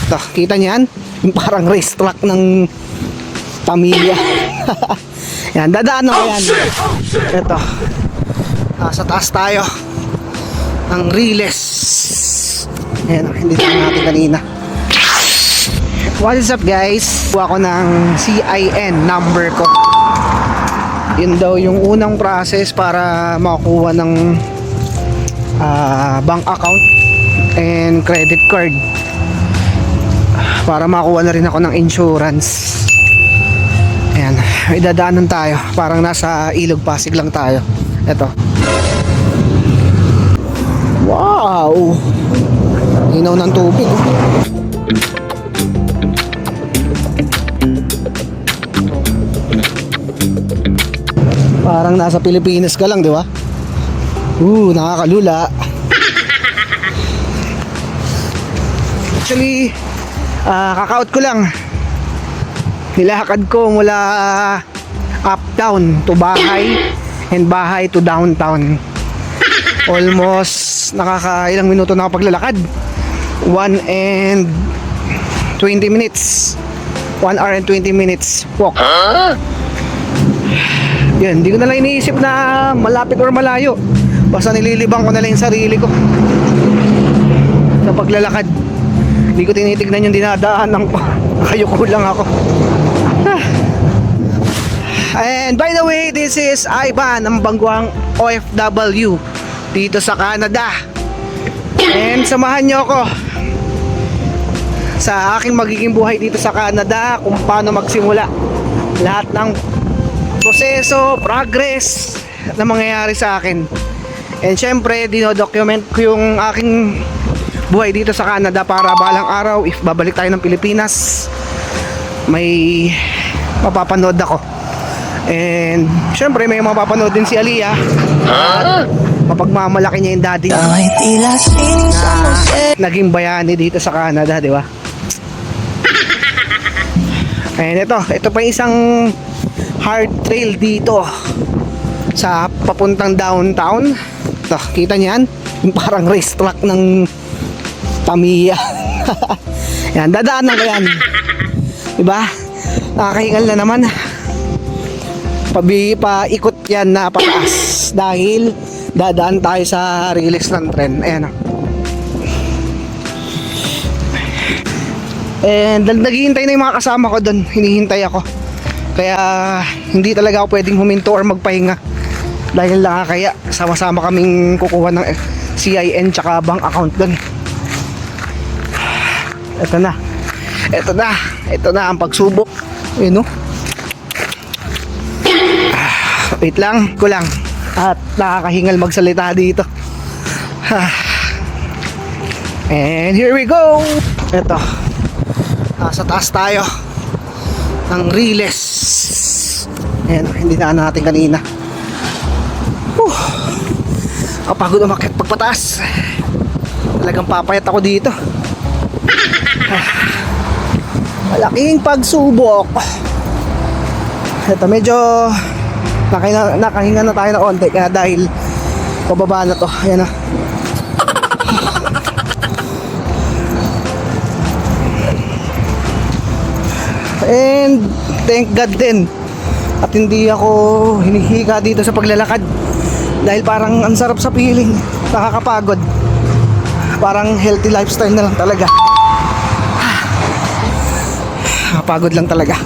Ito, kita niyan? Yung parang race track ng pamilya. Yan, dadaan ako yan. Ito, sa taas tayo ng Riles. Ayan, hindi tayo natin kanina. What is up guys? Kuha ko ng CIN number ko. Yun daw yung unang process para makakuha ng bank account and credit card, para makakuha na rin ako ng insurance. Ayan, may dadaanan tayo. Parang nasa Ilog Pasig lang tayo. Ito. Wow! Hinaw ng tubig. Parang nasa Pilipinas ka lang, di ba? Nakakalula. Actually, kaka-out ko lang. Nilakad ko mula uptown to bahay and bahay to downtown. Almost nakakailang minuto na ako paglalakad. 1 and 20 minutes. 1 hour and 20 minutes walk. Yan, hindi ko na lang iniisip na malapit or malayo. Basta nililibang ko na lang yung sarili ko sa paglalakad. Hindi ko tinitignan yung dinadaanan ko. Kayuko lang ako. And by the way, this is Ivan, ang bangguang OFW dito sa Canada. And samahan nyo ako sa aking magiging buhay dito sa Canada, kung paano magsimula lahat ng proseso, progress na mangyayari sa akin. And syempre, dinodocument ko yung aking buhay dito sa Canada para balang araw, if babalik tayo ng Pilipinas, may mapapanood ako. And syempre, may mapapanood din si Aliyah. At mapagmamalaki niya yung daddy na naging bayani dito sa Canada, di ba? And ito pa yung isang hard trail dito sa papuntang downtown. Ito, kita niyan? Yung parang race track ng pamilya. Yan, dadaanan ko yan. Diba? Nakakahingal na naman. Paikot yan na pataas dahil dadaan tayo sa Riles ng tren. Ayan o. And naghihintay na yung mga kasama ko doon. Hinihintay ako. Kaya hindi talaga ako pwedeng huminto or magpahinga dahil nakakaya. Sama-sama kaming kukuha ng CIN tsaka bank account doon. Ito na ang pagsubok. Ayun, no? Wait lang, kulang. At nakakahingal magsalita dito. And here we go. Ito, sa taas tayo ng Riles. Ayan, hindi na natin kanina. Kapagod umakyat pagpataas. Talagang papayat ako dito. Malaking pagsubok. Ito, medyo nakahinga na tayo na konti, kaya dahil pababa na to. Ayan na. And thank God din at hindi ako hinihika dito sa paglalakad dahil parang ang sarap sa feeling, nakakapagod. Parang healthy lifestyle na lang talaga. Pagod lang talaga.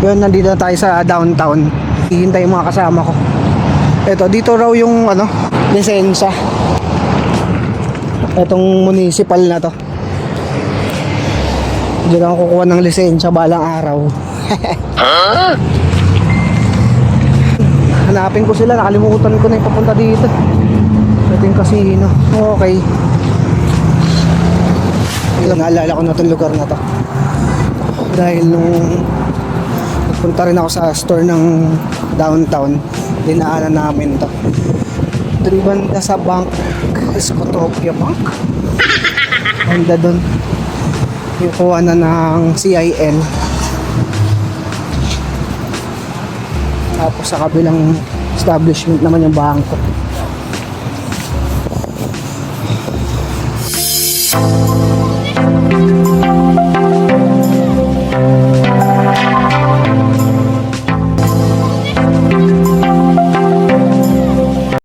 Yun, nandito na tayo sa downtown. Hihintay yung mga kasama ko. Ito, dito raw yung lisensya. Itong municipal na to. Diyan ako kukuha ng lisensya balang araw. Hanapin ko sila, nakalimutan ko na yung papunta dito. Ito yung casino. Okay. Naalala ko na itong lugar na to dahil nung punta rin ako sa store ng downtown, dinaanan namin to. Driban ka sa bank, Scotopia Bank. Handa doon yung kuha na ng CIN. Tapos sa kabilang establishment naman yung bangko.